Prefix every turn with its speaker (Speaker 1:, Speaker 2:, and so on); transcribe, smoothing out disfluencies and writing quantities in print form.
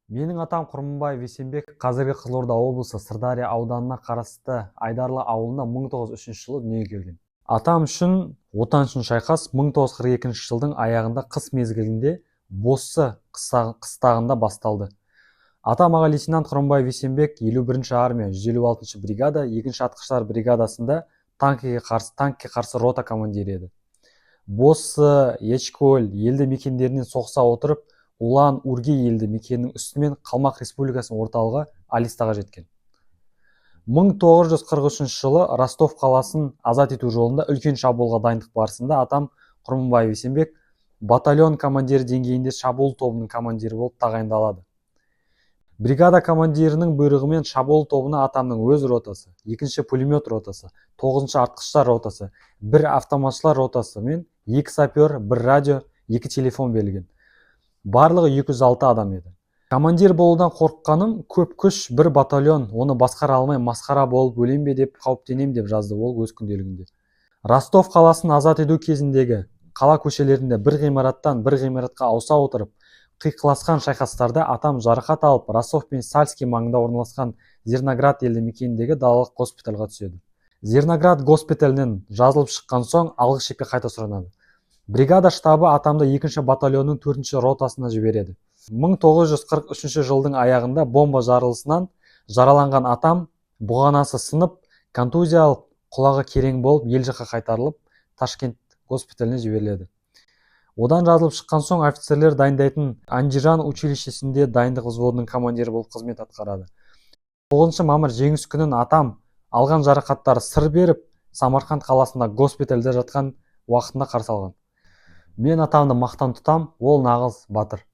Speaker 1: Менің атам Құрманбаев Есенбек, қазіргі Қызылорда облысы Сырдария ауданына қарасты Айдарлы ауылында 1903 жылы дүниеге келген. Атам үшін отан үшін шайқас 1942 жылдың аяғында қыс мезгілінде Боссы қыстағында басталды. Атам аға лейтенант Құрманбаев Есенбек 51-ші армия 156-шы бригада 2-ші атқыштар бригадасында танкке қарсы рота командирі еді. Боссы, Ечкөл елді мекендерінен соғыса отырып, Улан-Урге елді мекенінің үстімен Қалмақ Республикасының орталығы Алистаға жеткен. 1943 жылы Ростов қаласын азат ету жолында үлкен шабуылға дайындық барысында атам Құрманбаев Есенбек батальон командирі деңгейінде шабуыл тобының командирі болып тағайындалады. Бригада командирінің бұйрығымен шабуыл тобына атамның өз ротасы, 2-ші пулемет ротасы, 9-ші атқыштар ротасы, 1 автоматшылар ротасы мен 2 сапер, 1 радио, 2 телефон берілген. Барлығы 206 адам еді. Командир болудан қорыққаным, көп күш, 1 батальон, оны басқара алмай масқара болып өлем бе деп қауіптенем деп жазды ол өз күнделігінде. Ростов қаласын азат ету кезіндегі қала көшелерінде бір ғимараттан бір ғимаратқа ауыса отырып, қиқыласқан шайқастарда атам жарақат алып, Ростов пен Сальский маңында орналасқан Зерноград елді мекеніндегі далалық госпитальға түседі. Зерноград госпиталінен жазылып шыққан соң алғы шепке қайта сұранады. Бригада штабы атамды 2-ші батальонның 4-ші ротасына жібереді. 1943 жылдың аяғында бомба жарылысынан жараланған атам бұғанасы сынып, контузиялық құлағы керең болып, ел жаққа қайтарылып, Ташкент госпиталіне жіберіледі. Одан жазылып шыққан соң офицерлер дайындайтын Андижан училищесінде дайындық взводының командирі болып қызмет атқарады. 9 мамыр жеңіс күнін атам алған жарақаттары сыр беріп, Самарқанд қаласында госпитальда жатқан уақытында қарсы алған. Мен атамды мақтан тұтам, ол нағыз батыр.